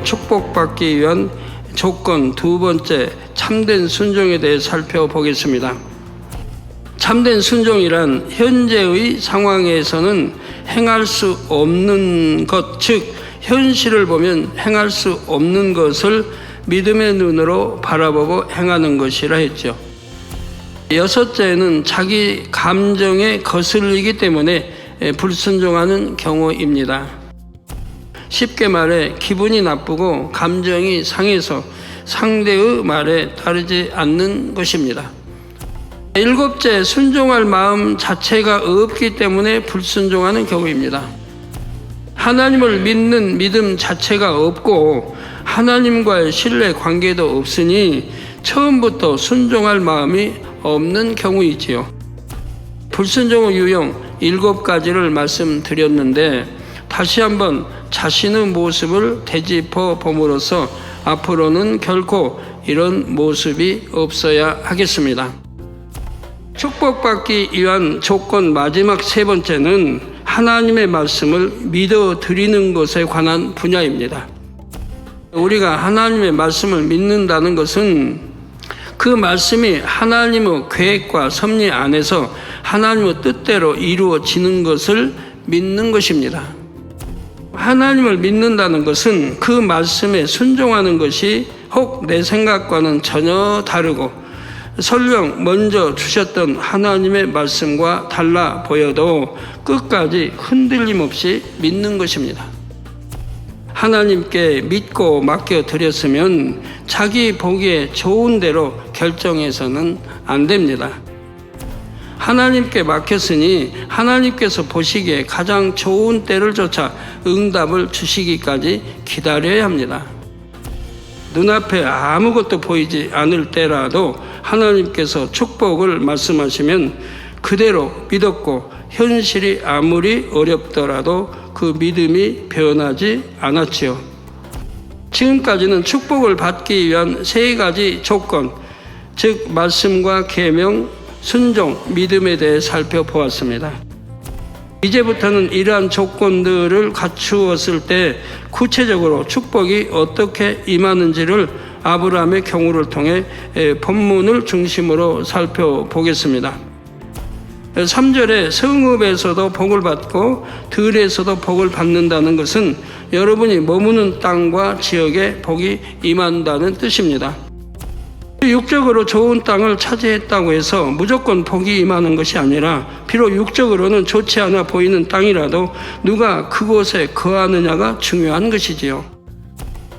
축복받기 위한 조건 두 번째, 참된 순종에 대해 살펴보겠습니다. 참된 순종이란 현재의 상황에서는 행할 수 없는 것, 즉 현실을 보면 행할 수 없는 것을 믿음의 눈으로 바라보고 행하는 것이라 했죠. 여섯째는 자기 감정에 거슬리기 때문에 불순종하는 경우입니다. 쉽게 말해 기분이 나쁘고 감정이 상해서 상대의 말에 따르지 않는 것입니다. 일곱째, 순종할 마음 자체가 없기 때문에 불순종하는 경우입니다. 하나님을 믿는 믿음 자체가 없고 하나님과의 신뢰 관계도 없으니 처음부터 순종할 마음이 없는 경우이지요. 불순종의 유형 7가지를 말씀드렸는데 다시 한번 자신의 모습을 되짚어 봄으로써 앞으로는 결코 이런 모습이 없어야 하겠습니다. 축복받기 위한 조건 마지막 세 번째는 하나님의 말씀을 믿어 드리는 것에 관한 분야입니다. 우리가 하나님의 말씀을 믿는다는 것은 그 말씀이 하나님의 계획과 섭리 안에서 하나님의 뜻대로 이루어지는 것을 믿는 것입니다. 하나님을 믿는다는 것은 그 말씀에 순종하는 것이 혹 내 생각과는 전혀 다르고 설령 먼저 주셨던 하나님의 말씀과 달라 보여도 끝까지 흔들림 없이 믿는 것입니다. 하나님께 믿고 맡겨드렸으면 자기 보기에 좋은 대로 결정해서는 안 됩니다. 하나님께 맡겼으니 하나님께서 보시기에 가장 좋은 때를 쫓아 응답을 주시기까지 기다려야 합니다. 눈앞에 아무것도 보이지 않을 때라도 하나님께서 축복을 말씀하시면 그대로 믿었고 현실이 아무리 어렵더라도 그 믿음이 변하지 않았지요. 지금까지는 축복을 받기 위한 3가지 조건, 즉 말씀과 계명, 순종, 믿음에 대해 살펴보았습니다. 이제부터는 이러한 조건들을 갖추었을 때 구체적으로 축복이 어떻게 임하는지를 아브라함의 경우를 통해 본문을 중심으로 살펴보겠습니다. 3절에 성읍에서도 복을 받고 들에서도 복을 받는다는 것은 여러분이 머무는 땅과 지역에 복이 임한다는 뜻입니다. 육적으로 좋은 땅을 차지했다고 해서 무조건 복이 임하는 것이 아니라 비록 육적으로는 좋지 않아 보이는 땅이라도 누가 그곳에 거하느냐가 중요한 것이지요.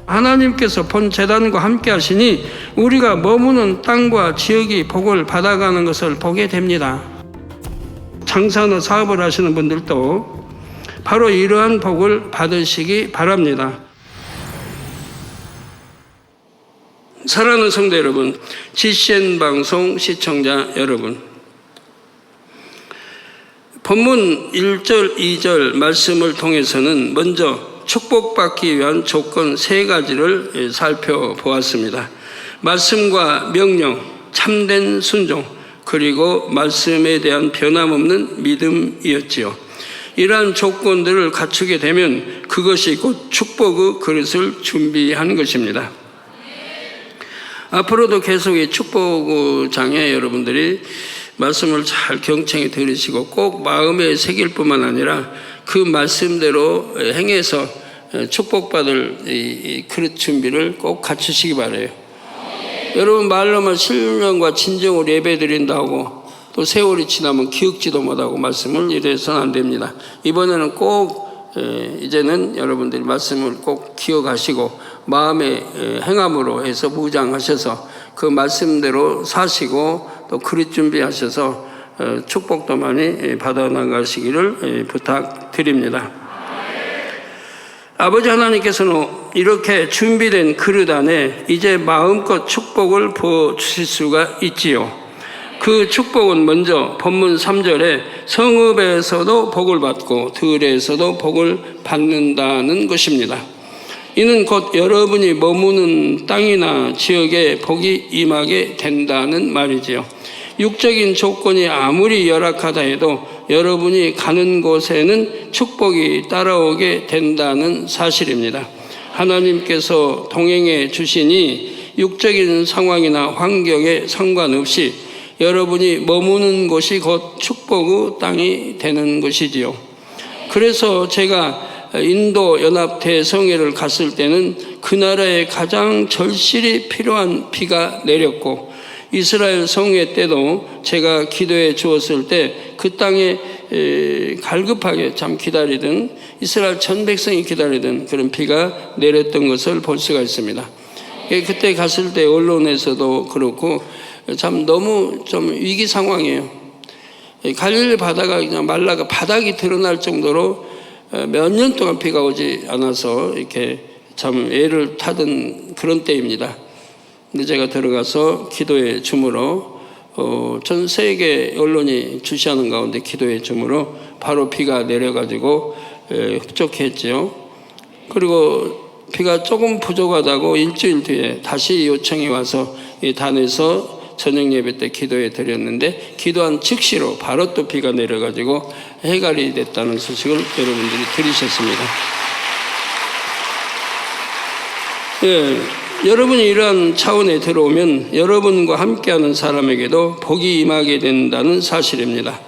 하나님께서 본 제단과 함께 하시니 우리가 머무는 땅과 지역이 복을 받아가는 것을 보게 됩니다. 장사나 사업을 하시는 분들도 바로 이러한 복을 받으시기 바랍니다. 사랑하는 성도 여러분, GCN 방송 시청자 여러분, 본문 1절, 2절 말씀을 통해서는 먼저 축복받기 위한 조건 3가지를 살펴보았습니다. 말씀과 명령, 참된 순종, 그리고 말씀에 대한 변함없는 믿음이었지요. 이러한 조건들을 갖추게 되면 그것이 곧 축복의 그릇을 준비하는 것입니다. 앞으로도 계속 이 축복장에 여러분들이 말씀을 잘 경청히 들으시고 꼭 마음에 새길 뿐만 아니라 그 말씀대로 행해서 축복받을 이 그릇 준비를 꼭 갖추시기 바라요. 여러분 말로만 신령과 진정으로 예배드린다고 또 세월이 지나면 기억지도 못하고 말씀을 이래서는 안 됩니다. 이번에는 꼭 이제는 여러분들이 말씀을 꼭 기억하시고 마음의 행함으로 해서 무장하셔서 그 말씀대로 사시고 또 그릇 준비하셔서 축복도 많이 받아나가시기를 부탁드립니다. 아버지 하나님께서는 이렇게 준비된 그릇 안에 이제 마음껏 축복을 부어주실 수가 있지요. 그 축복은 먼저 본문 3절에 성읍에서도 복을 받고 들에서도 복을 받는다는 것입니다. 이는 곧 여러분이 머무는 땅이나 지역에 복이 임하게 된다는 말이지요. 육적인 조건이 아무리 열악하다 해도 여러분이 가는 곳에는 축복이 따라오게 된다는 사실입니다. 하나님께서 동행해 주시니 육적인 상황이나 환경에 상관없이 여러분이 머무는 곳이 곧 축복의 땅이 되는 것이지요. 그래서 제가 인도 연합 대성회를 갔을 때는 그 나라에 가장 절실히 필요한 비가 내렸고, 이스라엘 성회 때도 제가 기도해 주었을 때 그 땅에 갈급하게 참 기다리던, 이스라엘 전 백성이 기다리던 그런 비가 내렸던 것을 볼 수가 있습니다. 그때 갔을 때 언론에서도 그렇고 참 너무 좀 위기 상황이에요. 갈릴리 바다가 그냥 말라가 바닥이 드러날 정도로 몇 년 동안 비가 오지 않아서 이렇게 참 애를 타던 그런 때입니다. 근데 제가 들어가서 기도의 줌으로 전 세계 언론이 주시하는 가운데 기도의 줌으로 바로 비가 내려가지고 흡족했죠. 그리고 비가 조금 부족하다고 일주일 뒤에 다시 요청이 와서 이 단에서 저녁 예배 때 기도해 드렸는데, 기도한 즉시로 바로 또 비가 내려가지고 해갈이 됐다는 소식을 여러분들이 들으셨습니다. 여러분이 이러한 차원에 들어오면 여러분과 함께하는 사람에게도 복이 임하게 된다는 사실입니다.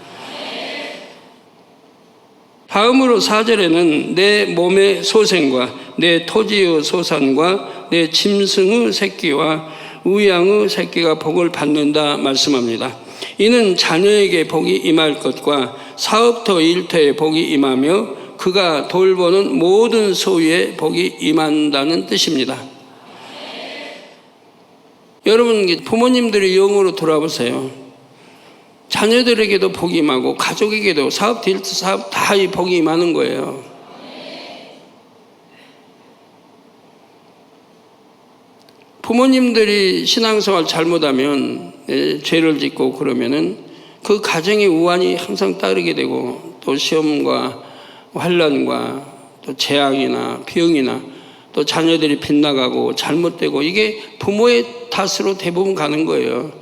다음으로 4절에는 내 몸의 소생과 내 토지의 소산과 내 짐승의 새끼와 우양의 새끼가 복을 받는다 말씀합니다. 이는 자녀에게 복이 임할 것과 사업터 일터에 복이 임하며 그가 돌보는 모든 소유에 복이 임한다는 뜻입니다. 여러분, 부모님들이 영으로 돌아보세요. 자녀들에게도 복이 임하고 가족에게도 사업, 딜트 사업 다 이 복이 임하는 거예요. 부모님들이 신앙생활 잘못하면, 죄를 짓고 그러면은 그 가정의 우환이 항상 따르게 되고, 또 시험과 환난과 또 재앙이나 병이나 또 자녀들이 빗나가고 잘못되고, 이게 부모의 탓으로 대부분 가는 거예요.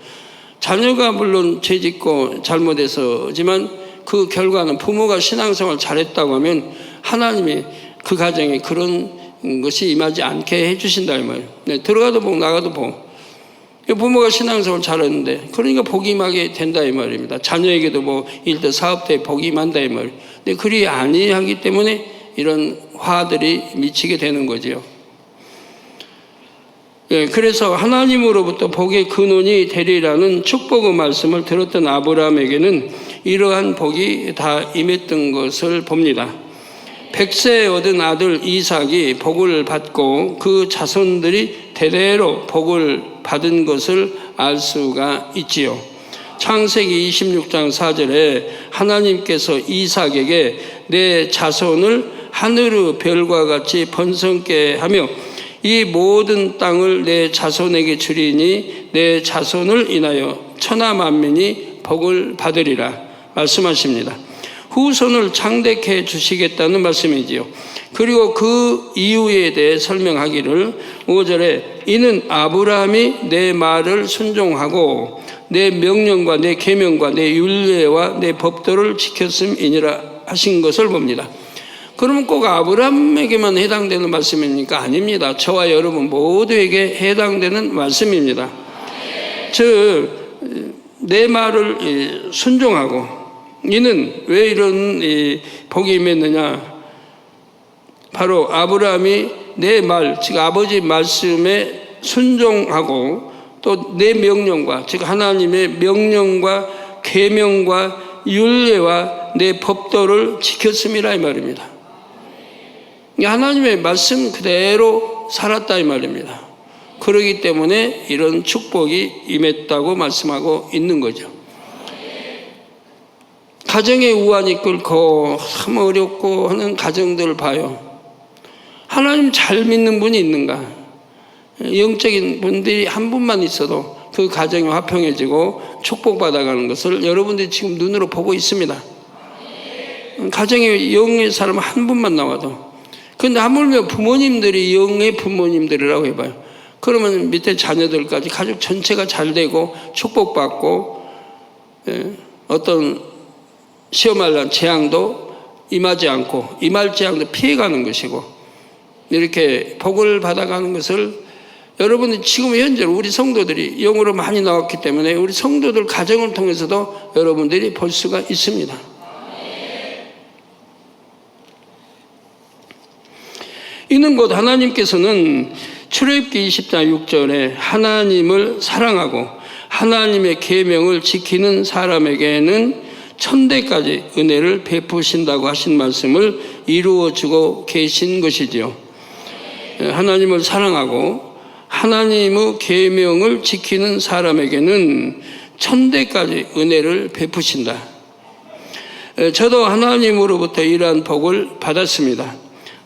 자녀가 물론 죄짓고 잘못해서지만 그 결과는 부모가 신앙생활 잘했다고 하면 하나님이 그 가정에 그런 것이 임하지 않게 해주신다 이 말이에요. 들어가도 복 나가도 복. 부모가 신앙생활 잘했는데 그러니까 복이 임하게 된다 이 말입니다. 자녀에게도 뭐 일대 사업 때 복이 임한다 이 말이에요. 근데 그리 아니하기 때문에 이런 화들이 미치게 되는 거지요. 그래서 하나님으로부터 복의 근원이 되리라는 축복의 말씀을 들었던 아브라함에게는 이러한 복이 다 임했던 것을 봅니다. 100세에 얻은 아들 이삭이 복을 받고 그 자손들이 대대로 복을 받은 것을 알 수가 있지요. 창세기 26장 4절에 하나님께서 이삭에게 내 자손을 하늘의 별과 같이 번성케 하며 이 모든 땅을 내 자손에게 주리니 내 자손을 인하여 천하 만민이 복을 받으리라 말씀하십니다. 후손을 창대케 주시겠다는 말씀이지요. 그리고 그 이유에 대해 설명하기를 5절에 이는 아브라함이 내 말을 순종하고 내 명령과 내 계명과 내 율례와 내 법도를 지켰음이니라 하신 것을 봅니다. 그러면 꼭 아브라함에게만 해당되는 말씀입니까? 아닙니다. 저와 여러분 모두에게 해당되는 말씀입니다. 즉, 내 말을 순종하고, 이는 왜 이런 복이 임했느냐? 바로 아브라함이 내 말, 즉 아버지 말씀에 순종하고 또 내 명령과, 즉 하나님의 명령과 계명과 율례와 내 법도를 지켰음이라 이 말입니다. 하나님의 말씀 그대로 살았다 이 말입니다. 그러기 때문에 이런 축복이 임했다고 말씀하고 있는 거죠. 가정의 우환이 끓고 참 어렵고 하는 가정들을 봐요. 하나님 잘 믿는 분이 있는가? 영적인 분들이 한 분만 있어도 그 가정이 화평해지고 축복받아가는 것을 여러분들이 지금 눈으로 보고 있습니다. 가정에 영의 사람 한 분만 나와도. 그런데 하물며 부모님들이 영의 부모님들이라고 해봐요. 그러면 밑에 자녀들까지 가족 전체가 잘 되고 축복받고, 어떤 시험할 난 재앙도 임하지 않고 임할 재앙도 피해가는 것이고, 이렇게 복을 받아가는 것을 여러분이 지금 현재로 우리 성도들이 영으로 많이 나왔기 때문에 우리 성도들 가정을 통해서도 여러분들이 볼 수가 있습니다. 이는 곧 하나님께서는 출애굽기 20장 6절에 하나님을 사랑하고 하나님의 계명을 지키는 사람에게는 천대까지 은혜를 베푸신다고 하신 말씀을 이루어주고 계신 것이지요. 하나님을 사랑하고 하나님의 계명을 지키는 사람에게는 천대까지 은혜를 베푸신다. 저도 하나님으로부터 이러한 복을 받았습니다.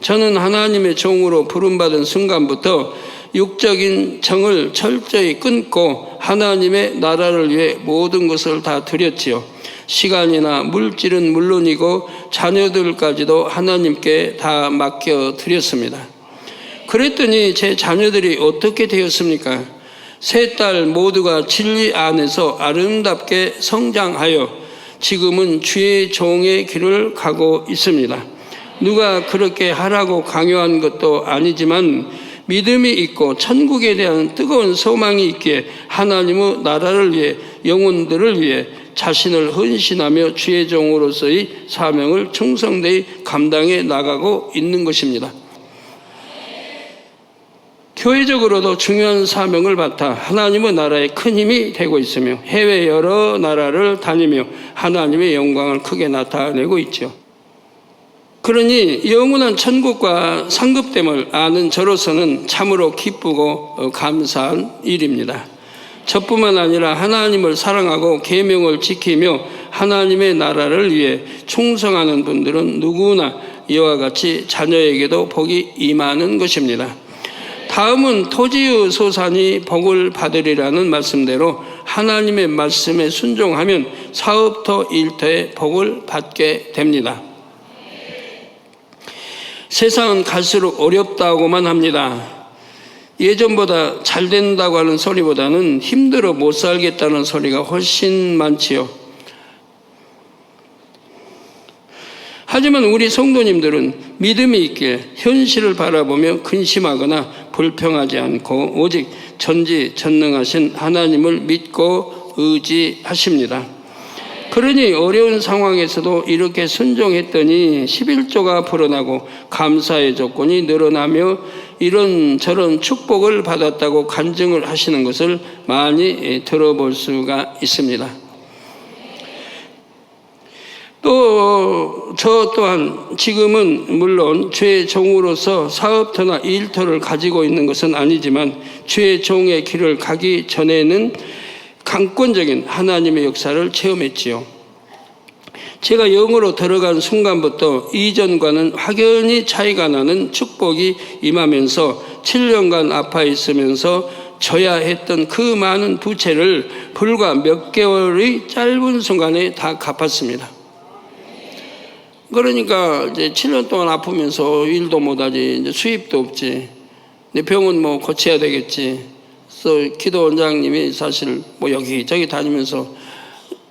저는 하나님의 종으로 부름받은 순간부터 육적인 정을 철저히 끊고 하나님의 나라를 위해 모든 것을 다 드렸지요. 시간이나 물질은 물론이고 자녀들까지도 하나님께 다 맡겨 드렸습니다. 그랬더니 제 자녀들이 어떻게 되었습니까? 세 딸 모두가 진리 안에서 아름답게 성장하여 지금은 주의 종의 길을 가고 있습니다. 누가 그렇게 하라고 강요한 것도 아니지만 믿음이 있고 천국에 대한 뜨거운 소망이 있기에 하나님의 나라를 위해 영혼들을 위해 자신을 헌신하며 주의 종으로서의 사명을 충성되이 감당해 나가고 있는 것입니다. 교회적으로도 중요한 사명을 맡아 하나님의 나라에 큰 힘이 되고 있으며 해외 여러 나라를 다니며 하나님의 영광을 크게 나타내고 있죠. 그러니 영원한 천국과 상급됨을 아는 저로서는 참으로 기쁘고 감사한 일입니다. 저뿐만 아니라 하나님을 사랑하고 계명을 지키며 하나님의 나라를 위해 충성하는 분들은 누구나 이와 같이 자녀에게도 복이 임하는 것입니다. 다음은 토지의 소산이 복을 받으리라는 말씀대로 하나님의 말씀에 순종하면 사업터 일터에 복을 받게 됩니다. 세상은 갈수록 어렵다고만 합니다. 예전보다 잘 된다고 하는 소리보다는 힘들어 못 살겠다는 소리가 훨씬 많지요. 하지만 우리 성도님들은 믿음이 있기에 현실을 바라보며 근심하거나 불평하지 않고 오직 전지전능하신 하나님을 믿고 의지하십니다. 그러니 어려운 상황에서도 이렇게 순종했더니 11조가 불어나고 감사의 조건이 늘어나며 이런저런 축복을 받았다고 간증을 하시는 것을 많이 들어볼 수가 있습니다. 또 저 또한 지금은 물론 주의 종으로서 사업터나 일터를 가지고 있는 것은 아니지만 주의 종의 길을 가기 전에는 강권적인 하나님의 역사를 체험했지요. 제가 영으로 들어간 순간부터 이전과는 확연히 차이가 나는 축복이 임하면서 7년간 아파 있으면서 져야 했던 그 많은 부채를 불과 몇 개월의 짧은 순간에 다 갚았습니다. 그러니까 이제 7년 동안 아프면서 일도 못하지, 이제 수입도 없지, 병원 뭐 고쳐야 되겠지. 그래서 기도 원장님이 사실 뭐 여기저기 다니면서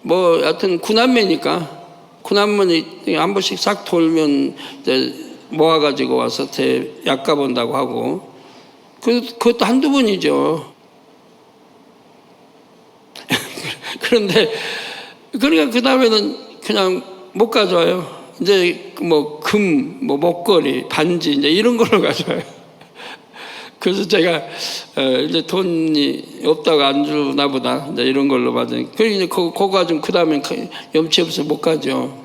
뭐 하여튼 구남매니까 구남매니 한 번씩 싹 돌면 이제 모아가지고 와서 제 약 가본다고 하고 그것도 한두 번이죠. 그런데 그러니까 그 다음에는 그냥 못 가져와요. 이제 뭐 금, 뭐 목걸이, 반지 이제 이런 걸로 가져와요. 그래서 제가 이제 돈이 없다고 안 주나 보다 이제 이런 걸로 받으니 그리고 이제 그거 가지고 그 다음에 염치 없어 못 가죠.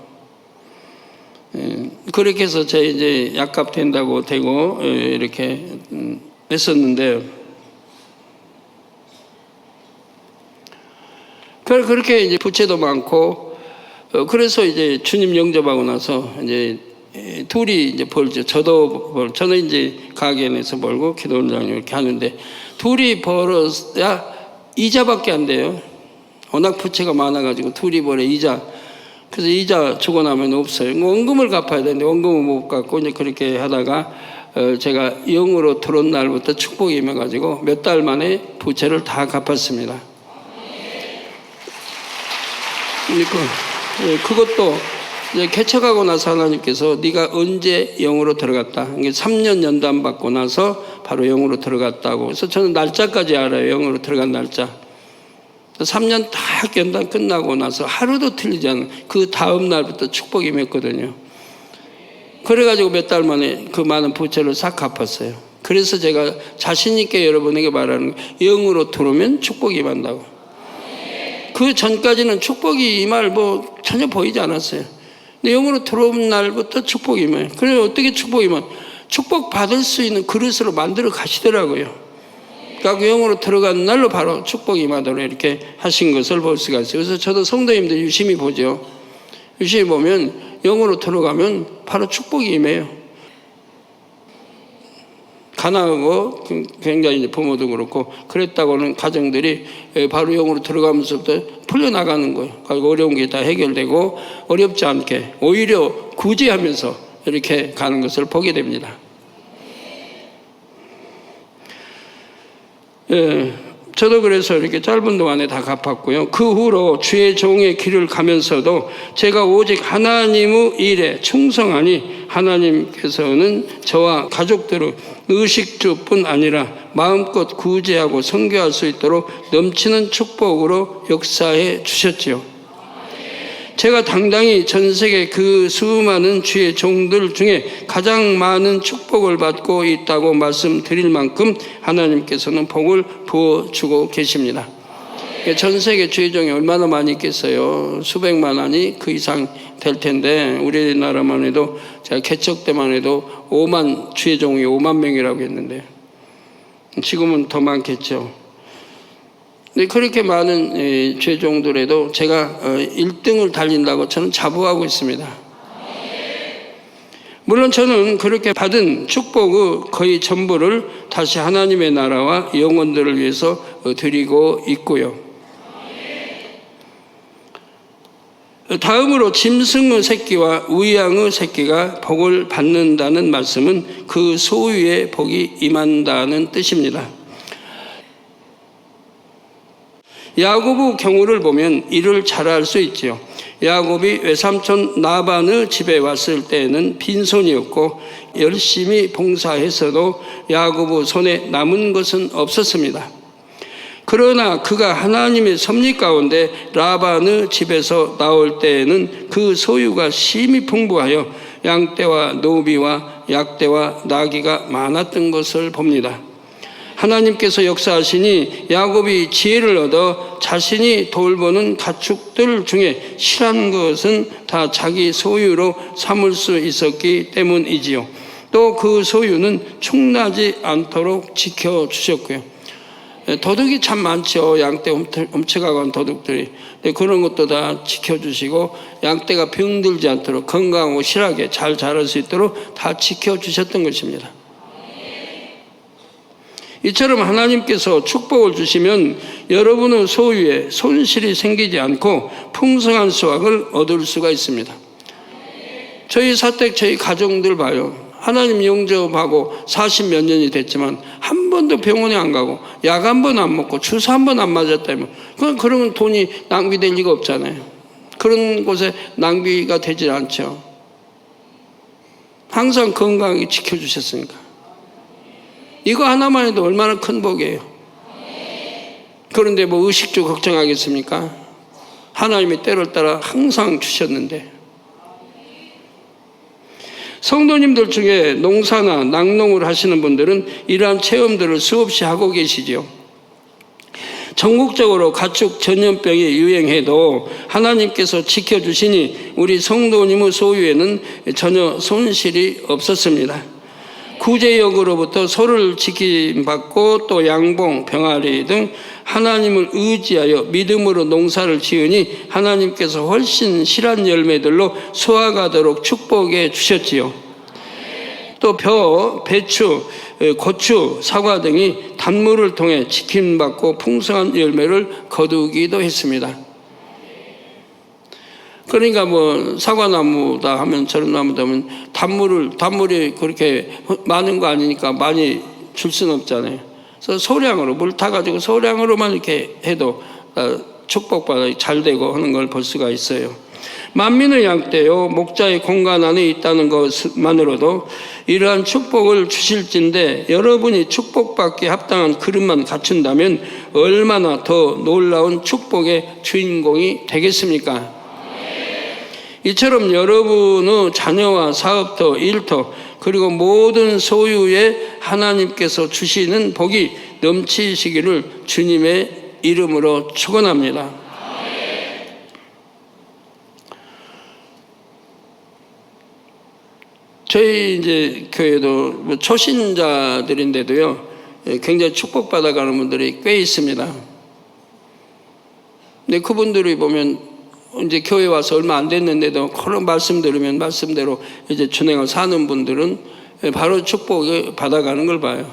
그렇게 해서 제 이제 약값 된다고 되고 이렇게 했었는데 그렇게 이제 부채도 많고 그래서 이제 주님 영접하고 나서 이제 둘이 이제 벌죠. 저는 이제 가게 내서 벌고 기도원장님 이렇게 하는데 둘이 벌어야 이자밖에 안 돼요. 워낙 부채가 많아가지고 둘이 벌어 이자. 그래서 이자 주고 나면 없어요. 원금을 갚아야 되는데 원금을 못 갚고 이제 그렇게 하다가 제가 영으로 들어온 날부터 축복이 임해가지고 몇 달 만에 부채를 다 갚았습니다. 그것도 이제 개척하고 나서 하나님께서 네가 언제 영으로 들어갔다. 이게 3년 연단 받고 나서 바로 영으로 들어갔다고. 그래서 저는 날짜까지 알아요. 영으로 들어간 날짜. 3년 딱 연단 끝나고 나서 하루도 틀리지 않은 그 다음 날부터 축복이 맺거든요. 그래가지고 몇 달 만에 그 많은 부채를 싹 갚았어요. 그래서 제가 자신 있게 여러분에게 말하는 거예요. 영으로 들어오면 축복이 임한다고. 그 전까지는 축복이 임할 뭐 전혀 보이지 않았어요. 근데 영으로 들어온 날부터 축복이 임해요. 그래서 어떻게 축복이 임해요? 축복 받을 수 있는 그릇으로 만들어 가시더라고요. 그러니까 그 영으로 들어간 날로 바로 축복이 임하도록 이렇게 하신 것을 볼 수가 있어요. 그래서 저도 성도님들 유심히 보죠. 유심히 보면 영으로 들어가면 바로 축복이 임해요. 가난하고 굉장히 이제 부모도 그렇고 그랬다고는 가정들이 바로 영으로 들어가면서부터 풀려나가는 거예요. 어려운 게 다 해결되고 어렵지 않게 오히려 구제하면서 이렇게 가는 것을 보게 됩니다. 예, 저도 그래서 이렇게 짧은 동안에 다 갚았고요. 그 후로 주의 종의 길을 가면서도 제가 오직 하나님의 일에 충성하니 하나님께서는 저와 가족들의 의식주뿐 아니라 마음껏 구제하고 선교할 수 있도록 넘치는 축복으로 역사해 주셨지요. 제가 당당히 전 세계 그 수많은 주의 종들 중에 가장 많은 축복을 받고 있다고 말씀드릴 만큼 하나님께서는 복을 부어주고 계십니다. 전 세계 주의 종이 얼마나 많이 있겠어요. 수백만 아니 그 이상 될 텐데 우리나라만 해도 제가 개척 때만 해도 5만 주의 종이 5만 명이라고 했는데 지금은 더 많겠죠. 그렇게 많은 죄종들에도 제가 1등을 달린다고 저는 자부하고 있습니다. 물론 저는 그렇게 받은 축복의 거의 전부를 다시 하나님의 나라와 영혼들을 위해서 드리고 있고요. 다음으로 짐승의 새끼와 우양의 새끼가 복을 받는다는 말씀은 그 소유의 복이 임한다는 뜻입니다. 야곱의 경우를 보면 이를 잘 알 수 있지요. 야곱이 외삼촌 라반의 집에 왔을 때에는 빈손이었고 열심히 봉사했어도 야곱의 손에 남은 것은 없었습니다. 그러나 그가 하나님의 섭리 가운데 라반의 집에서 나올 때에는 그 소유가 심히 풍부하여 양떼와 노비와 약떼와 나귀가 많았던 것을 봅니다. 하나님께서 역사하시니 야곱이 지혜를 얻어 자신이 돌보는 가축들 중에 실한 것은 다 자기 소유로 삼을 수 있었기 때문이지요. 또 그 소유는 충나지 않도록 지켜주셨고요. 도둑이 참 많죠. 양떼 훔쳐가고 한 도둑들이. 그런 것도 다 지켜주시고 양떼가 병들지 않도록 건강하고 실하게 잘 자랄 수 있도록 다 지켜주셨던 것입니다. 이처럼 하나님께서 축복을 주시면 여러분의 소유에 손실이 생기지 않고 풍성한 수확을 얻을 수가 있습니다. 저희 사택, 저희 가정들 봐요. 하나님 영접하고 40몇 년이 됐지만 한 번도 병원에 안 가고 약 한 번 안 먹고 주사 한 번 안 맞았다면 그런 돈이 낭비될 리가 없잖아요. 그런 곳에 낭비가 되질 않죠. 항상 건강하게 지켜주셨으니까. 이거 하나만 해도 얼마나 큰 복이에요. 그런데 뭐 의식주 걱정하겠습니까? 하나님이 때를 따라 항상 주셨는데. 성도님들 중에 농사나 낙농을 하시는 분들은 이러한 체험들을 수없이 하고 계시죠. 전국적으로 가축 전염병이 유행해도 하나님께서 지켜주시니 우리 성도님의 소유에는 전혀 손실이 없었습니다. 구제역으로부터 소를 지킴받고 또 양봉, 병아리 등 하나님을 의지하여 믿음으로 농사를 지으니 하나님께서 훨씬 실한 열매들로 수확하도록 축복해 주셨지요. 또 벼, 배추, 고추, 사과 등이 단물을 통해 지킴받고 풍성한 열매를 거두기도 했습니다. 그러니까 뭐 사과나무다 하면 저런 나무다 하면 단물이 그렇게 많은 거 아니니까 많이 줄 수는 없잖아요. 그래서 소량으로 물 타가지고 소량으로만 이렇게 해도 축복받아 잘 되고 하는 걸 볼 수가 있어요. 만민의 양떼요 목자의 공간 안에 있다는 것만으로도 이러한 축복을 주실진데 여러분이 축복받기에 합당한 그릇만 갖춘다면 얼마나 더 놀라운 축복의 주인공이 되겠습니까? 이처럼 여러분의 자녀와 사업터, 일터 그리고 모든 소유에 하나님께서 주시는 복이 넘치시기를 주님의 이름으로 축원합니다. 저희 이제 교회도 초신자들인데도요, 굉장히 축복받아가는 분들이 꽤 있습니다. 근데 그분들이 보면 이제 교회 와서 얼마 안 됐는데도 그런 말씀 들으면 말씀대로 이제 준행을 사는 분들은 바로 축복을 받아가는 걸 봐요.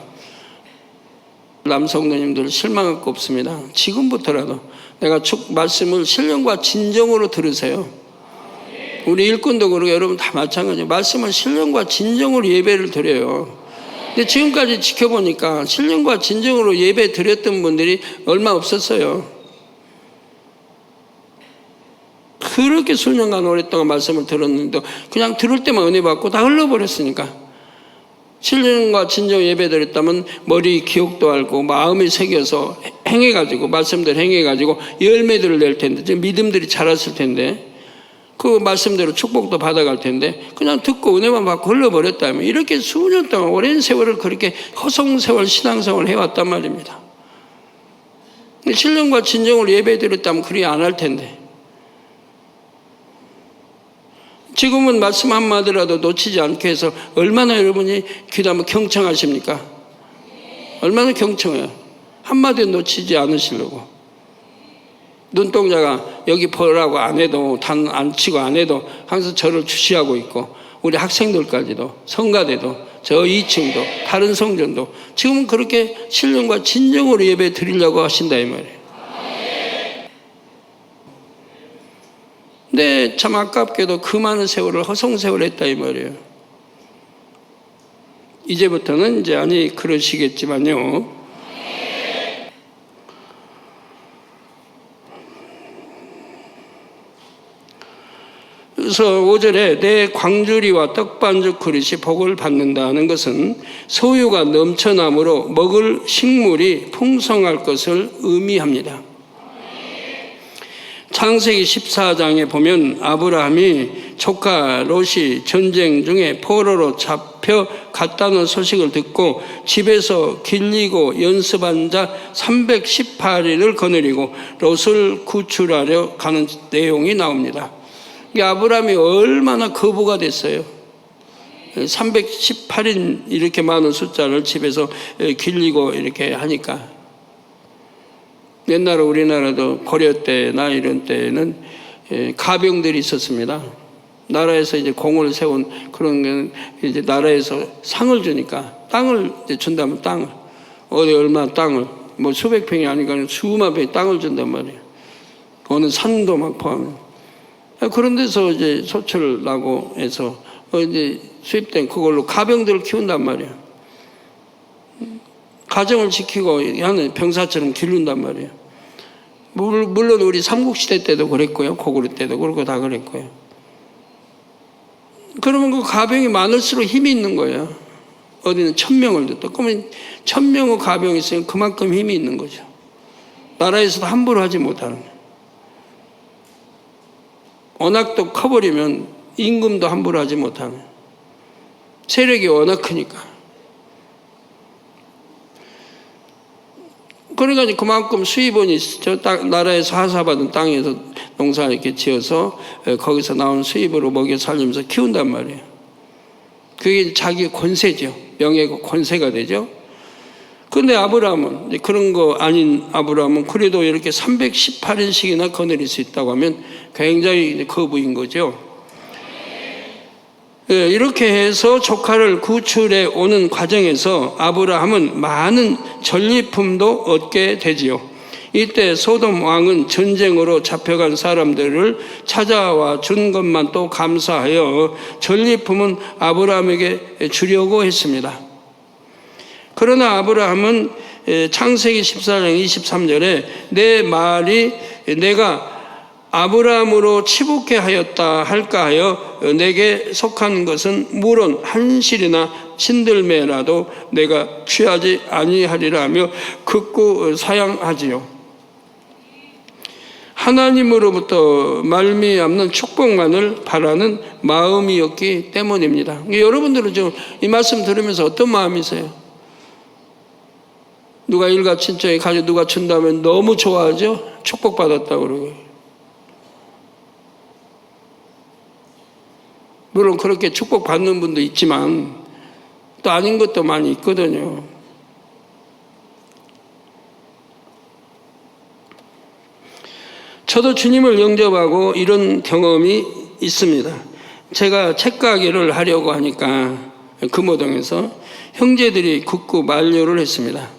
남성도님들 실망할 거 없습니다. 지금부터라도 내가 말씀을 신령과 진정으로 들으세요. 우리 일꾼도 그러고 여러분 다 마찬가지예요. 말씀을 신령과 진정으로 예배를 드려요. 근데 지금까지 지켜보니까 신령과 진정으로 예배 드렸던 분들이 얼마 없었어요. 그렇게 수년간 오랫동안 말씀을 들었는데 그냥 들을 때만 은혜 받고 다 흘러버렸으니까. 신령과 진정 예배 드렸다면 머리 기억도 알고 마음이 새겨서 행해가지고 말씀대로 행해가지고 열매들을 낼 텐데 믿음들이 자랐을 텐데 그 말씀대로 축복도 받아갈 텐데 그냥 듣고 은혜만 받고 흘러버렸다면 이렇게 수년 동안 오랜 세월을 그렇게 허송세월 신앙생활을 해왔단 말입니다. 신령과 진정으로 예배 드렸다면 그리 안 할 텐데 지금은 말씀 한마디라도 놓치지 않게 해서 얼마나 여러분이 귀담아 경청하십니까? 얼마나 경청해요. 한마디 놓치지 않으시려고. 눈동자가 여기 보라고 안 해도 단 안 치고 안 해도 항상 저를 주시하고 있고 우리 학생들까지도 성가대도 저 2층도 다른 성전도 지금은 그렇게 신령과 진정으로 예배 드리려고 하신다 이 말이에요. 근데 참 아깝게도 그 많은 세월을 허송세월 했다 이 말이에요. 이제부터는 이제 아니 그러시겠지만요. 그래서 5절에 내 광주리와 떡반죽 그릇이 복을 받는다는 것은 소유가 넘쳐나므로 먹을 식물이 풍성할 것을 의미합니다. 창세기 14장에 보면 아브라함이 조카 롯이 전쟁 중에 포로로 잡혀갔다는 소식을 듣고 집에서 길리고 연습한 자 318일을 거느리고 롯을 구출하려 가는 내용이 나옵니다. 아브라함이 얼마나 거부가 됐어요. 318인 이렇게 많은 숫자를 집에서 길리고 이렇게 하니까. 옛날에 우리나라도 고려 때나 이런 때는 가병들이 있었습니다. 나라에서 이제 공을 세운 그런 게 이제 나라에서 상을 주니까 땅을 이제 준다면 땅을 어디 얼마 땅을 뭐 수백 평이 아니니까 수만 평 땅을 준단 말이에요. 어느 산도 막 포함해. 그런 데서 이제 소출을 나고 해서 이제 수입된 그걸로 가병들을 키운단 말이에요. 가정을 지키고 하는 병사처럼 기른단 말이에요. 물론 우리 삼국시대 때도 그랬고요. 고구려 때도 그렇고 다 그랬고요. 그러면 그 가병이 많을수록 힘이 있는 거예요. 어디는 1000명을 뒀다. 그러면 1000명의 가병이 있으면 그만큼 힘이 있는 거죠. 나라에서도 함부로 하지 못하는 거예요. 워낙 또 커버리면 임금도 함부로 하지 못하는 거예요. 세력이 워낙 크니까. 그러니까 그만큼 수입원이 저 나라에서 하사받은 땅에서 농사 이렇게 지어서 거기서 나온 수입으로 먹여 살리면서 키운단 말이에요. 그게 자기 권세죠. 명예고 권세가 되죠. 그런데 아브라함은 그런 거 아닌 아브라함은 그래도 이렇게 318일씩이나 거느릴 수 있다고 하면 굉장히 거부인 거죠. 이렇게 해서 조카를 구출해 오는 과정에서 아브라함은 많은 전리품도 얻게 되지요. 이때 소돔 왕은 전쟁으로 잡혀간 사람들을 찾아와 준 것만 또 감사하여 전리품은 아브라함에게 주려고 했습니다. 그러나 아브라함은 창세기 14장 23절에 내 말이 내가 아브라함으로 치북해 하였다 할까 하여 내게 속한 것은 물론 한 실이나 신들매라도 내가 취하지 아니하리라 하며 극구 사양하지요. 하나님으로부터 말미암는 축복만을 바라는 마음이었기 때문입니다. 여러분들은 지금 이 말씀 들으면서 어떤 마음이세요? 누가 일가 친척에 가지고 누가 준다면 너무 좋아하죠? 축복받았다고 그러고. 물론 그렇게 축복받는 분도 있지만 또 아닌 것도 많이 있거든요. 저도 주님을 영접하고 이런 경험이 있습니다. 제가 책가게를 하려고 하니까 금호동에서 형제들이 극구 만류를 했습니다.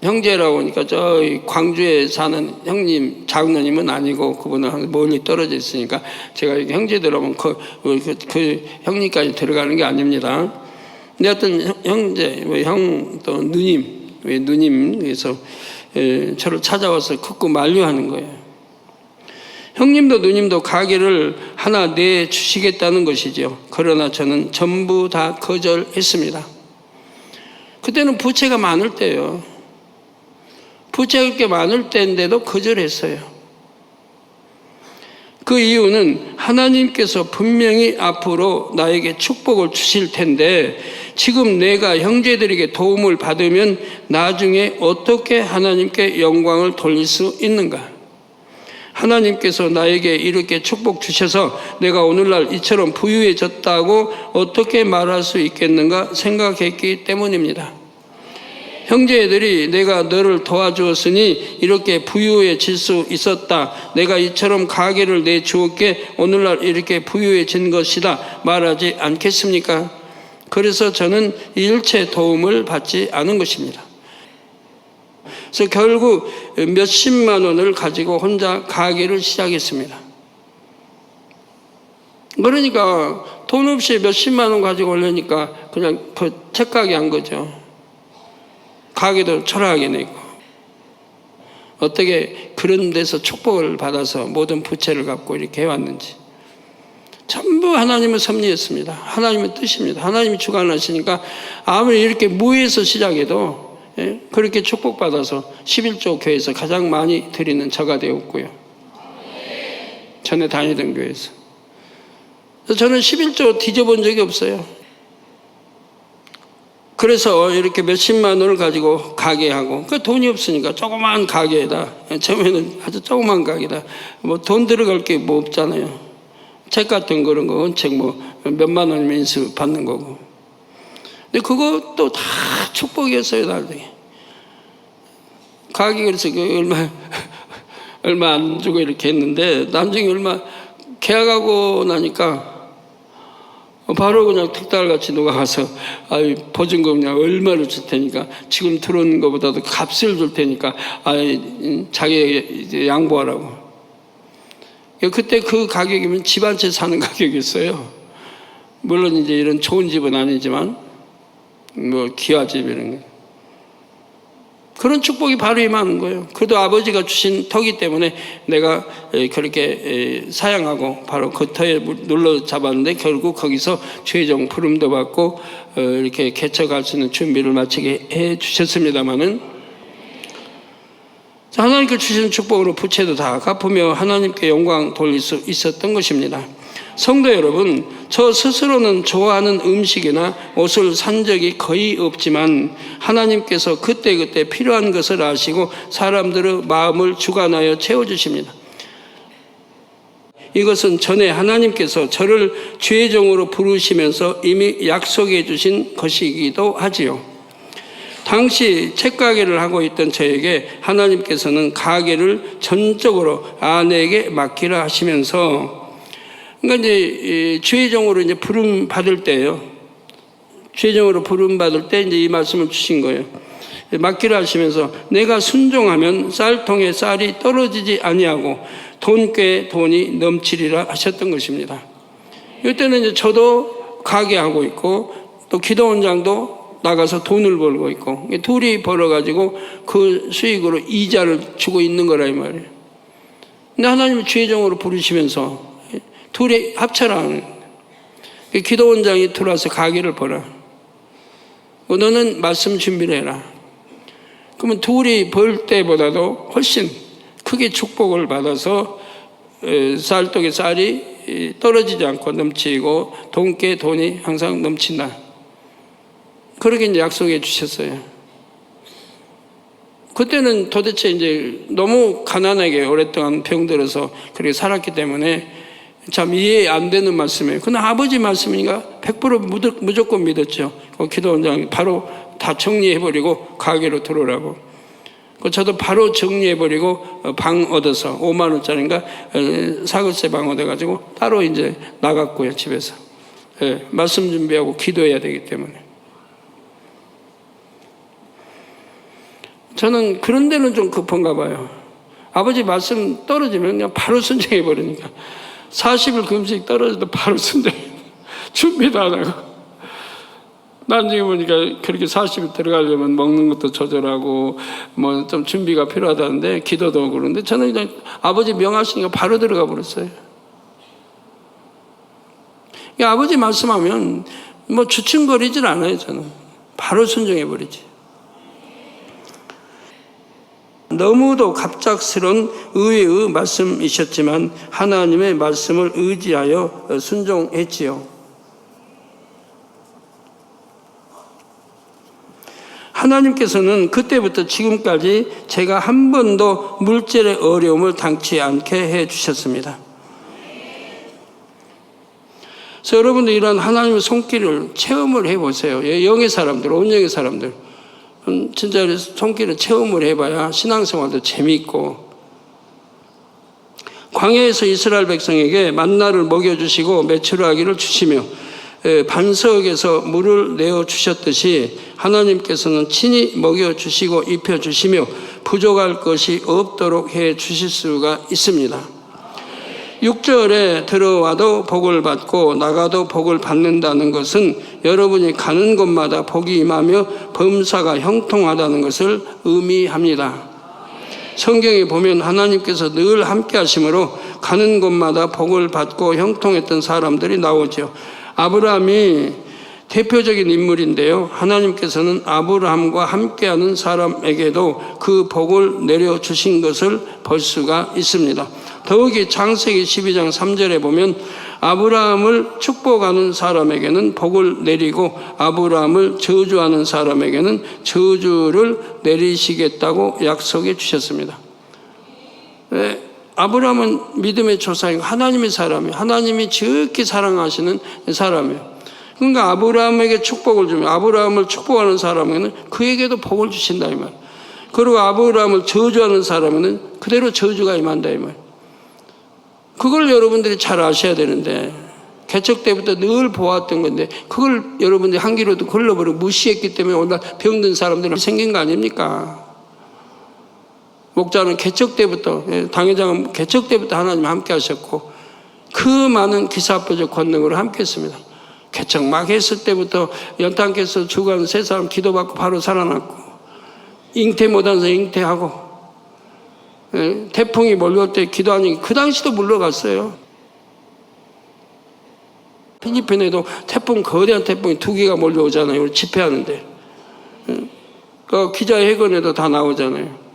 형제라고 하니까 저 광주에 사는 형님, 장로님은 아니고 그분은 멀리 떨어져 있으니까 제가 형제들하면 그 형님까지 들어가는 게 아닙니다. 근데 어떤 형제, 형 또 누님, 그래서 저를 찾아와서 극구 만류하는 거예요. 형님도 누님도 가게를 하나 내주시겠다는 것이죠. 그러나 저는 전부 다 거절했습니다. 그때는 부채가 많을 때예요. 부채가 그렇게 많을 때인데도 거절했어요. 그 이유는 하나님께서 분명히 앞으로 나에게 축복을 주실 텐데 지금 내가 형제들에게 도움을 받으면 나중에 어떻게 하나님께 영광을 돌릴 수 있는가? 하나님께서 나에게 이렇게 축복 주셔서 내가 오늘날 이처럼 부유해졌다고 어떻게 말할 수 있겠는가 생각했기 때문입니다. 형제들이 내가 너를 도와주었으니 이렇게 부유해질 수 있었다. 내가 이처럼 가게를 내주었기에 오늘날 이렇게 부유해진 것이다. 말하지 않겠습니까? 그래서 저는 일체 도움을 받지 않은 것입니다. 그래서 결국 몇십만 원을 가지고 혼자 가게를 시작했습니다. 그러니까 돈 없이 몇십만 원 가지고 오려니까 그냥 그 책가게 한 거죠. 가게도 초라하게 내고 어떻게 그런 데서 축복을 받아서 모든 부채를 갚고 이렇게 해왔는지 전부 하나님의 섭리였습니다. 하나님의 뜻입니다. 하나님이 주관하시니까 아무리 이렇게 무에서 시작해도 그렇게 축복받아서 11조 교회에서 가장 많이 드리는 저가 되었고요. 전에 다니던 교회에서. 저는 11조 뒤져본 적이 없어요. 그래서 이렇게 몇십만 원을 가지고 가게하고 그 돈이 없으니까 조그만 가게에다 처음에는 아주 조그만 가게다 뭐 돈 들어갈 게 뭐 없잖아요. 책 같은 그런 거 책 뭐 몇만 원이면 인수 받는 거고. 근데 그것도 다 축복이었어요. 나중에 가게 그래서 얼마 안 주고 이렇게 했는데 나중에 얼마 계약하고 나니까 바로 그냥 특달같이 누가 가서 보증금 그냥 얼마를 줄 테니까 지금 들어오는 것보다도 값을 줄 테니까 자기 양보하라고. 그때 그 가격이면 집 한 채 사는 가격이었어요. 물론 이제 이런 좋은 집은 아니지만 뭐 기와집 이런 거. 그런 축복이 바로 임하는 거예요. 그래도 아버지가 주신 터기 때문에 내가 그렇게 사양하고 바로 그 터에 눌러 잡았는데 결국 거기서 최종 부름도 받고 이렇게 개척할 수 있는 준비를 마치게 해 주셨습니다마는 하나님께 주신 축복으로 부채도 다 갚으며 하나님께 영광 돌릴 수 있었던 것입니다. 성도 여러분, 저 스스로는 좋아하는 음식이나 옷을 산 적이 거의 없지만 하나님께서 그때그때 필요한 것을 아시고 사람들의 마음을 주관하여 채워주십니다. 이것은 전에 하나님께서 저를 죄종으로 부르시면서 이미 약속해 주신 것이기도 하지요. 당시 책가게를 하고 있던 저에게 하나님께서는 가게를 전적으로 아내에게 맡기라 하시면서 그러니까 이제 주의종으로 이제 부름 받을 때예요. 주의종으로 부름 받을 때 이제 이 말씀을 주신 거예요. 맡기라 하시면서 내가 순종하면 쌀통에 쌀이 떨어지지 아니하고 돈께 돈이 넘치리라 하셨던 것입니다. 이때는 이제 저도 가게 하고 있고 또 기도원장도 나가서 돈을 벌고 있고 둘이 벌어가지고 그 수익으로 이자를 주고 있는 거라 이 말이에요. 근데 하나님이 주의종으로 부르시면서 둘이 합쳐라. 기도원장이 들어와서 가게를 벌어. 너는 말씀 준비를 해라. 그러면 둘이 벌 때보다도 훨씬 크게 축복을 받아서 쌀떡에 쌀이 떨어지지 않고 넘치고 돈께 돈이 항상 넘친다. 그렇게 이제 약속해 주셨어요. 그때는 도대체 이제 너무 가난하게 오랫동안 병들어서 그렇게 살았기 때문에 참 이해 안 되는 말씀이에요. 그러나 아버지 말씀이니까 100% 무조건 믿었죠. 기도원장이 바로 다 정리해버리고 가게로 들어오라고. 저도 바로 정리해버리고 방 얻어서 5만 원짜리인가 사글세 방 얻어가지고 따로 이제 나갔고요, 집에서. 말씀 준비하고 기도해야 되기 때문에. 저는 그런 데는 좀 급한가 봐요. 아버지 말씀 떨어지면 그냥 바로 순종해버리니까. 40일 금식 떨어져도 바로 순종해. 준비도 안 하고. 나중에 보니까 그렇게 40일 들어가려면 먹는 것도 조절하고 뭐 좀 준비가 필요하다는데 기도도 그러는데 저는 그냥 아버지 명하시니까 바로 들어가 버렸어요. 아버지 말씀하면 뭐 주춤거리질 않아요. 저는 바로 순종해 버리지. 너무도 갑작스러운 의외의 말씀이셨지만 하나님의 말씀을 의지하여 순종했지요. 하나님께서는 그때부터 지금까지 제가 한 번도 물질의 어려움을 당치 않게 해주셨습니다. 그래서 여러분들 이런 하나님의 손길을 체험을 해보세요. 영의 사람들, 온영의 사람들 진짜 손길을 체험을 해봐야 신앙생활도 재미있고, 광야에서 이스라엘 백성에게 만나를 먹여주시고 메추라기를 주시며 반석에서 물을 내어주셨듯이 하나님께서는 친히 먹여주시고 입혀주시며 부족할 것이 없도록 해주실 수가 있습니다. 6절에 들어와도 복을 받고 나가도 복을 받는다는 것은 여러분이 가는 곳마다 복이 임하며 범사가 형통하다는 것을 의미합니다. 성경에 보면 하나님께서 늘 함께 하심으로 가는 곳마다 복을 받고 형통했던 사람들이 나오죠. 아브라함이 대표적인 인물인데요. 하나님께서는 아브라함과 함께하는 사람에게도 그 복을 내려주신 것을 볼 수가 있습니다. 더욱이 창세기 12장 3절에 보면 아브라함을 축복하는 사람에게는 복을 내리고 아브라함을 저주하는 사람에게는 저주를 내리시겠다고 약속해 주셨습니다. 아브라함은 믿음의 조상이고 하나님의 사람이에요. 하나님이 지극히 사랑하시는 사람이에요. 그러니까 아브라함에게 축복을 주면 아브라함을 축복하는 사람에게는 그에게도 복을 주신다 이 말. 그리고 아브라함을 저주하는 사람에게는 그대로 저주가 임한다 이 말. 그걸 여러분들이 잘 아셔야 되는데 개척 때부터 늘 보았던 건데 그걸 여러분들이 한 귀로도 걸러버리고 무시했기 때문에 오늘 병든 사람들이 생긴 거 아닙니까? 목자는 개척 때부터, 당회장은 개척 때부터 하나님 함께 하셨고 그 많은 기사표적 권능으로 함께 했습니다. 개척 막 했을 때부터 연탄께서 죽어가는 세 사람 기도받고 바로 살아났고, 잉태 못한 사람 잉태하고, 태풍이 몰려올 때 기도하니 그 당시도 물러갔어요. 필리핀에도 태풍, 거대한 태풍이 2개가 몰려오잖아요. 우리 집회하는데. 그 기자회견에도 다 나오잖아요.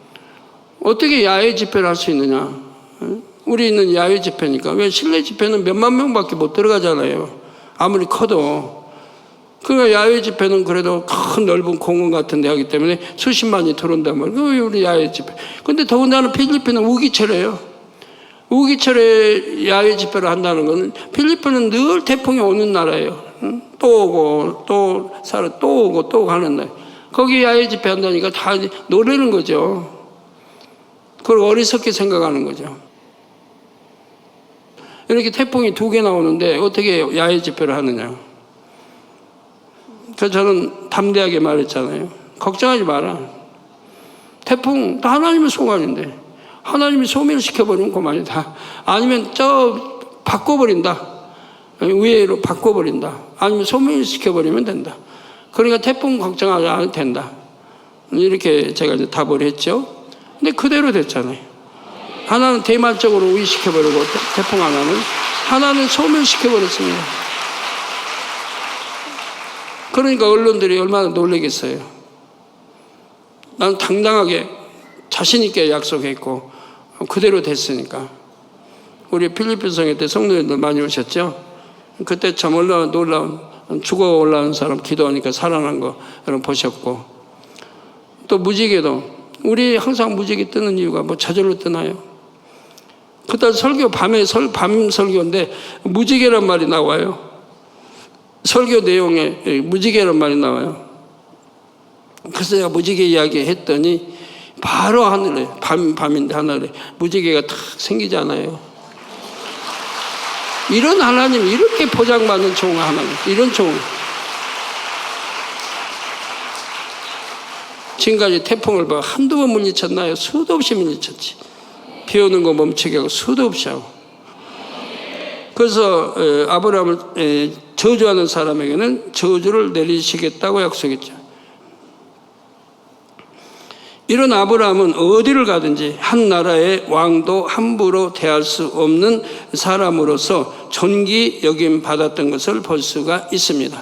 어떻게 야외 집회를 할 수 있느냐? 우리는 야외 집회니까. 왜 실내 집회는 몇만 명밖에 못 들어가잖아요. 아무리 커도. 그러니까 야외 집회는 그래도 큰 넓은 공원 같은 데 하기 때문에 수십만이 들어온단 말이에요. 왜 우리 야외 집회. 근데 더군다나 필리핀은 우기철이에요. 우기철에 야외 집회를 한다는 것은 필리핀은 늘 태풍이 오는 나라예요. 또 오고 또 오고 또 가는 날. 거기 야외 집회 한다니까 다 노래는 거죠. 그걸 어리석게 생각하는 거죠. 이렇게 태풍이 2개 나오는데 어떻게 야외 집회를 하느냐. 그래서 저는 담대하게 말했잖아요. 걱정하지 마라. 태풍 다 하나님의 소관인데 하나님이 소멸시켜버리면 그만이다. 아니면 바꿔버린다. 의외로 바꿔버린다. 아니면 소멸시켜버리면 된다. 그러니까 태풍 걱정하지 않아도 된다. 이렇게 제가 이제 답을 했죠. 근데 그대로 됐잖아요. 하나는 대만적으로 우위시켜버리고 태풍 하나는 소멸시켜버렸습니다. 그러니까 언론들이 얼마나 놀라겠어요. 나는 당당하게 자신있게 약속했고 그대로 됐으니까. 우리 필리핀 성회 때 성도님들 많이 오셨죠? 그때 참 놀라운 죽어 올라온 사람 기도하니까 살아난 거 여러분 보셨고, 또 무지개도 우리 항상 무지개 뜨는 이유가 뭐 저절로 뜨나요? 그때 설교 밤 설교인데 무지개란 말이 나와요. 설교 내용에 무지개란 말이 나와요. 그래서 제가 무지개 이야기 했더니 바로 하늘에 밤인데 하늘에 무지개가 탁 생기지 않아요. 이런 하나님, 이렇게 보장받는 좋은 하나님, 이런 좋은. 지금까지 태풍을 한두 번 물리쳤나요? 수도 없이 물리쳤지. 비 오는 거 멈추게 하고 수도 없이 하고. 그래서 아브라함을 저주하는 사람에게는 저주를 내리시겠다고 약속했죠. 이런 아브라함은 어디를 가든지 한 나라의 왕도 함부로 대할 수 없는 사람으로서 존귀 여김 받았던 것을 볼 수가 있습니다.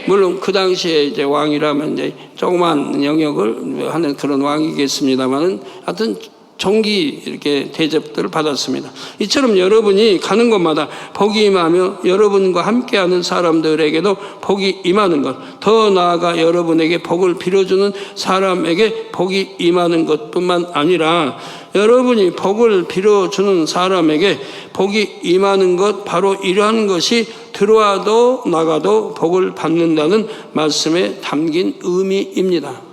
물론 그 당시에 이제 왕이라면 이제 조그만 영역을 하는 그런 왕이겠습니다만은 하여튼 존귀 이렇게 대접들을 받았습니다. 이처럼 여러분이 가는 곳마다 복이 임하며 여러분과 함께하는 사람들에게도 복이 임하는 것, 더 나아가 여러분에게 복을 빌어주는 사람에게 복이 임하는 것뿐만 아니라 여러분이 복을 빌어주는 사람에게 복이 임하는 것, 바로 이러한 것이 들어와도 나가도 복을 받는다는 말씀에 담긴 의미입니다.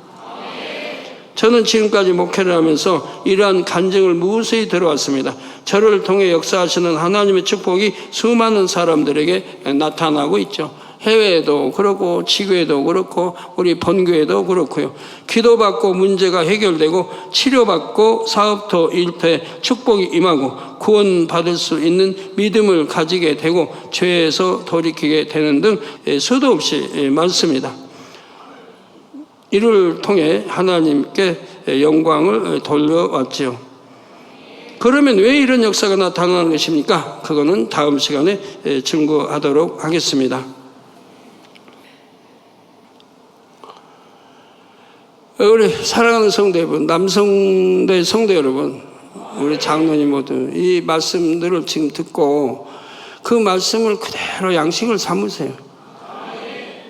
저는 지금까지 목회를 하면서 이러한 간증을 무수히 들어왔습니다. 저를 통해 역사하시는 하나님의 축복이 수많은 사람들에게 나타나고 있죠. 해외에도 그렇고 지교에도 그렇고 우리 본교에도 그렇고요. 기도받고 문제가 해결되고 치료받고 사업도 일패 축복이 임하고 구원받을 수 있는 믿음을 가지게 되고 죄에서 돌이키게 되는 등 수도 없이 많습니다. 이를 통해 하나님께 영광을 돌려왔지요. 그러면 왜 이런 역사가 나타나는 것입니까? 그거는 다음 시간에 증거하도록 하겠습니다. 우리 사랑하는 성도 여러분, 남성대 성도 여러분, 우리 장로님 모두 이 말씀들을 지금 듣고 그 말씀을 그대로 양식을 삼으세요.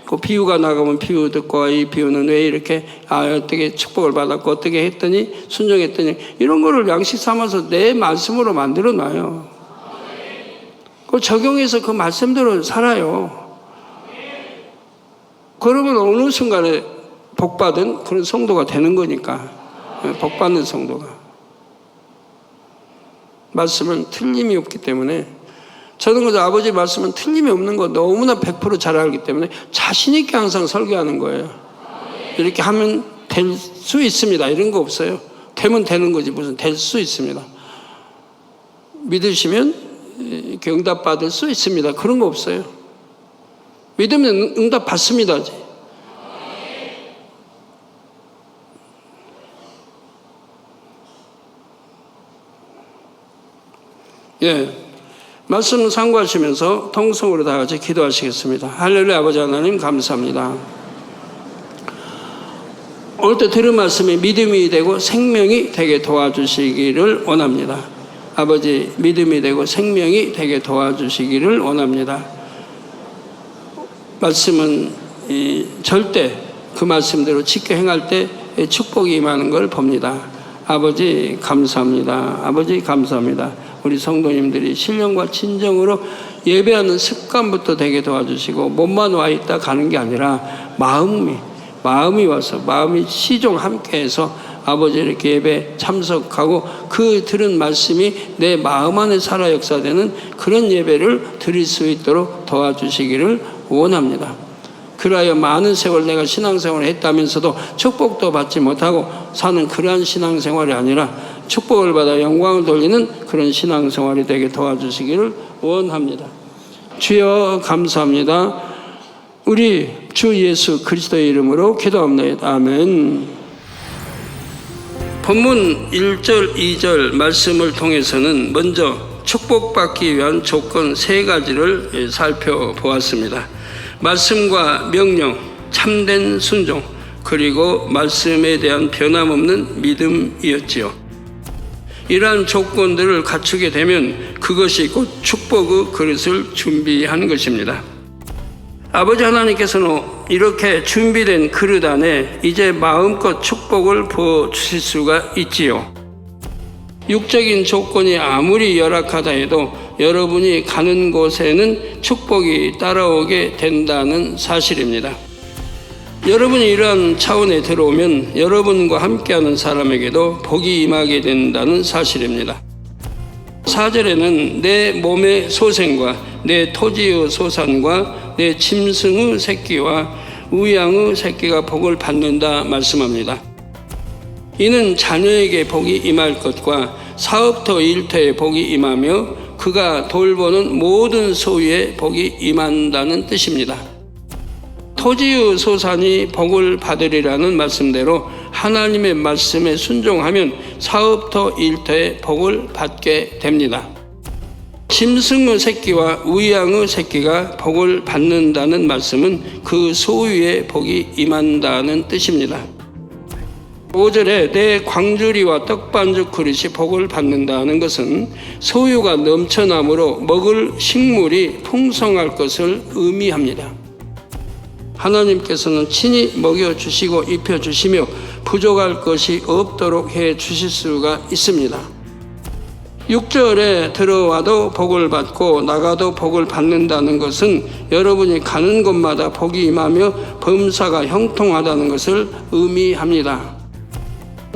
그 비유가 나가면 비유 듣고 이 비유는 왜 이렇게 어떻게 축복을 받았고 어떻게 했더니 순종했더니 이런 거를 양식 삼아서 내 말씀으로 만들어 놔요. 그걸 적용해서 그 말씀대로 살아요. 그러면 어느 순간에 복받은 그런 성도가 되는 거니까. 복받는 성도가. 말씀은 틀림이 없기 때문에 저는 그저 아버지 말씀은 틀림이 없는 거 너무나 100% 잘 알기 때문에 자신 있게 항상 설교하는 거예요. 이렇게 하면 될 수 있습니다. 이런 거 없어요. 되면 되는 거지 무슨 될 수 있습니다. 믿으시면 이렇게 응답 받을 수 있습니다. 그런 거 없어요. 믿으면 응답 받습니다. 예. 말씀을 상고하시면서 통성으로 다 같이 기도하시겠습니다. 할렐루야. 아버지 하나님 감사합니다. 오늘 또 들은 말씀이 믿음이 되고 생명이 되게 도와주시기를 원합니다. 아버지 믿음이 되고 생명이 되게 도와주시기를 원합니다. 말씀은 절대 그 말씀대로 지켜 행할 때 축복이 임하는 걸 봅니다. 아버지 감사합니다. 아버지 감사합니다. 우리 성도님들이 신령과 진정으로 예배하는 습관부터 되게 도와주시고 몸만 와 있다 가는 게 아니라 마음이 와서 마음이 시종 함께해서 아버지 이렇게 예배 참석하고 그 들은 말씀이 내 마음 안에 살아 역사되는 그런 예배를 드릴 수 있도록 도와주시기를 원합니다. 그러하여 많은 세월 내가 신앙생활을 했다면서도 축복도 받지 못하고 사는 그러한 신앙생활이 아니라 축복을 받아 영광을 돌리는 그런 신앙생활이 되게 도와주시기를 원합니다. 주여 감사합니다. 우리 주 예수 그리스도의 이름으로 기도합니다. 아멘. 본문 1절, 2절 말씀을 통해서는 먼저 축복받기 위한 조건 3가지를 살펴보았습니다. 말씀과 명령, 참된 순종, 그리고 말씀에 대한 변함없는 믿음이었지요. 이러한 조건들을 갖추게 되면 그것이 곧 축복의 그릇을 준비하는 것입니다. 아버지 하나님께서는 이렇게 준비된 그릇 안에 이제 마음껏 축복을 부어주실 수가 있지요. 육적인 조건이 아무리 열악하다 해도 여러분이 가는 곳에는 축복이 따라오게 된다는 사실입니다. 여러분이 이러한 차원에 들어오면 여러분과 함께하는 사람에게도 복이 임하게 된다는 사실입니다. 4절에는 내 몸의 소생과 내 토지의 소산과 내 짐승의 새끼와 우양의 새끼가 복을 받는다 말씀합니다. 이는 자녀에게 복이 임할 것과 사업터 일터에 복이 임하며 그가 돌보는 모든 소유에 복이 임한다는 뜻입니다. 토지의 소산이 복을 받으리라는 말씀대로 하나님의 말씀에 순종하면 사업터 일터에 복을 받게 됩니다. 짐승의 새끼와 우양의 새끼가 복을 받는다는 말씀은 그 소유에 복이 임한다는 뜻입니다. 5절에 내 광주리와 떡반죽 그릇이 복을 받는다는 것은 소유가 넘쳐나므로 먹을 식물이 풍성할 것을 의미합니다. 하나님께서는 친히 먹여주시고 입혀주시며 부족할 것이 없도록 해주실 수가 있습니다. 6절에 들어와도 복을 받고 나가도 복을 받는다는 것은 여러분이 가는 곳마다 복이 임하며 범사가 형통하다는 것을 의미합니다.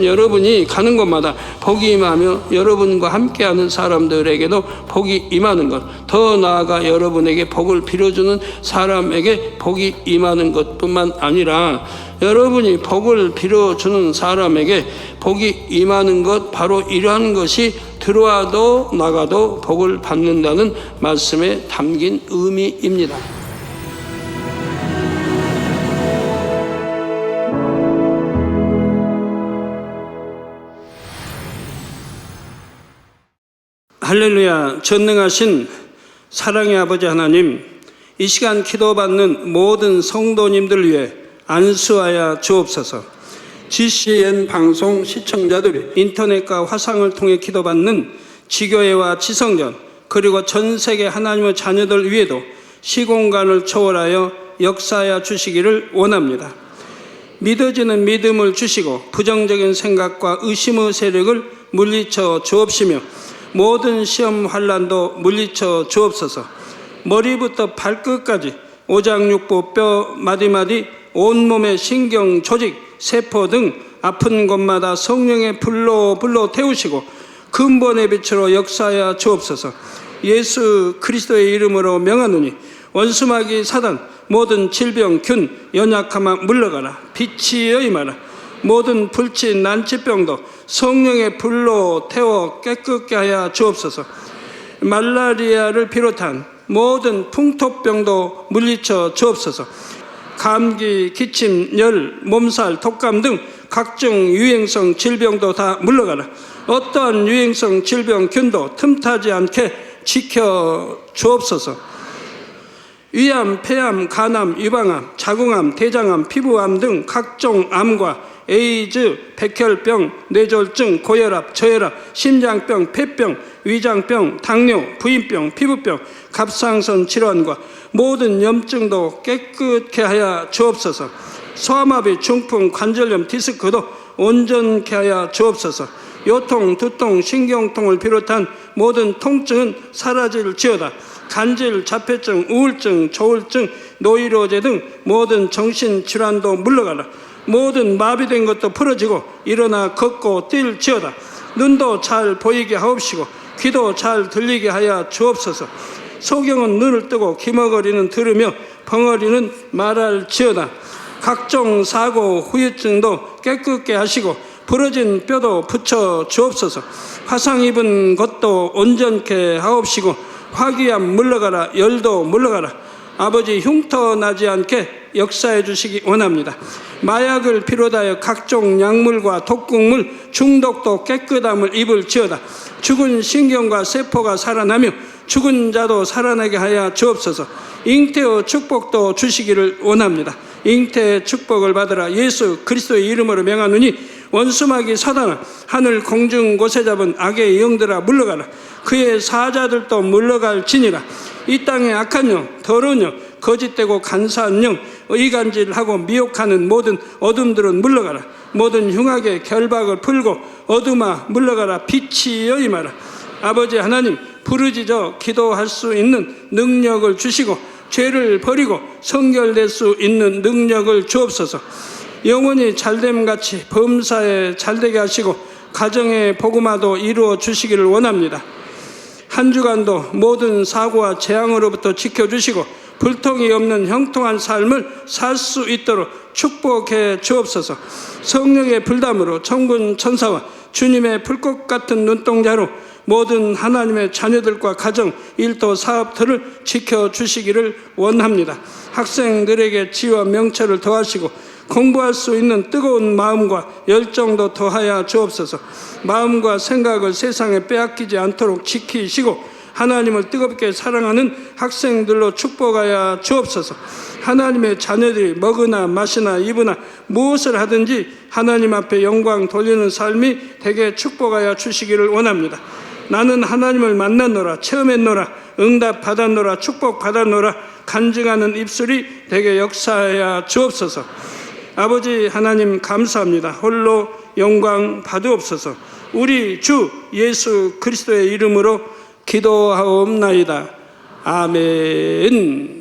여러분이 가는 곳마다 복이 임하며 여러분과 함께하는 사람들에게도 복이 임하는 것, 더 나아가 여러분에게 복을 빌어주는 사람에게 복이 임하는 것뿐만 아니라 여러분이 복을 빌어주는 사람에게 복이 임하는 것, 바로 이러한 것이 들어와도 나가도 복을 받는다는 말씀에 담긴 의미입니다. 할렐루야. 전능하신 사랑의 아버지 하나님, 이 시간 기도받는 모든 성도님들 위해 안수하여 주옵소서. GCN 방송 시청자들이 인터넷과 화상을 통해 기도받는 지교회와 지성전, 그리고 전 세계 하나님의 자녀들 위에도 시공간을 초월하여 역사하여 주시기를 원합니다. 믿어지는 믿음을 주시고 부정적인 생각과 의심의 세력을 물리쳐 주옵시며 모든 시험 환난도 물리쳐 주옵소서. 머리부터 발끝까지 오장육부 뼈 마디마디 온몸의 신경 조직 세포 등 아픈 곳마다 성령의 불로 태우시고 근본의 빛으로 역사하여 주옵소서. 예수 그리스도의 이름으로 명하노니 원수마귀 사단 모든 질병 균 연약함아 물러가라. 빛이여 임하라. 모든 불치 난치병도 성령의 불로 태워 깨끗게 하여 주옵소서. 말라리아를 비롯한 모든 풍토병도 물리쳐 주옵소서. 감기, 기침, 열, 몸살, 독감 등 각종 유행성 질병도 다 물러가라. 어떠한 유행성 질병 균도 틈타지 않게 지켜 주옵소서. 위암, 폐암, 간암, 유방암, 자궁암, 대장암, 피부암 등 각종 암과 에이즈, 백혈병, 뇌졸중, 고혈압, 저혈압, 심장병, 폐병, 위장병, 당뇨, 부인병, 피부병, 갑상선 질환과 모든 염증도 깨끗게 하여 주옵소서. 소아마비, 중풍, 관절염, 디스크도 온전케 하여 주옵소서. 요통, 두통, 신경통을 비롯한 모든 통증은 사라질지어다. 간질, 자폐증, 우울증, 조울증, 노이로제 등 모든 정신질환도 물러가라. 모든 마비된 것도 풀어지고 일어나 걷고 뛸지어다. 눈도 잘 보이게 하옵시고 귀도 잘 들리게 하여 주옵소서. 소경은 눈을 뜨고 기머거리는 들으며 벙어리는 말할지어다. 각종 사고 후유증도 깨끗게 하시고 부러진 뼈도 붙여 주옵소서. 화상 입은 것도 온전케 하옵시고 화기암 물러가라. 열도 물러가라. 아버지 흉터나지 않게 역사해 주시기 원합니다. 마약을 비롯하여 각종 약물과 독극물 중독도 깨끗함을 입을지어다. 죽은 신경과 세포가 살아나며 죽은 자도 살아나게 하여 주옵소서. 잉태의 축복도 주시기를 원합니다. 잉태의 축복을 받으라. 예수 그리스도의 이름으로 명하노니 원수마귀 사단아, 하늘 공중 곳에 잡은 악의 영들아 물러가라. 그의 사자들도 물러갈지니라. 이 땅의 악한 영, 더러운 영, 거짓되고 간사한 영, 의간질하고 미혹하는 모든 어둠들은 물러가라. 모든 흉악의 결박을 풀고 어둠아 물러가라. 빛이여 임하라. 아버지 하나님, 부르짖어 기도할 수 있는 능력을 주시고 죄를 버리고 성결될 수 있는 능력을 주옵소서. 영원히 잘됨같이 범사에 잘되게 하시고 가정의 복음화도 이루어 주시기를 원합니다. 한 주간도 모든 사고와 재앙으로부터 지켜주시고 불통이 없는 형통한 삶을 살 수 있도록 축복해 주옵소서. 성령의 불담으로 천군 천사와 주님의 불꽃 같은 눈동자로 모든 하나님의 자녀들과 가정, 일도, 사업들을 지켜주시기를 원합니다. 학생들에게 지혜와 명철을 더하시고 공부할 수 있는 뜨거운 마음과 열정도 더하여 주옵소서. 마음과 생각을 세상에 빼앗기지 않도록 지키시고 하나님을 뜨겁게 사랑하는 학생들로 축복하여 주옵소서. 하나님의 자녀들이 먹으나 마시나 입으나 무엇을 하든지 하나님 앞에 영광 돌리는 삶이 되게 축복하여 주시기를 원합니다. 나는 하나님을 만났노라, 체험했노라, 응답 받았노라, 축복 받았노라, 간증하는 입술이 되게 역사하여 주옵소서. 아버지 하나님 감사합니다. 홀로 영광 받으옵소서. 우리 주 예수 그리스도의 이름으로 기도하옵나이다. 아멘.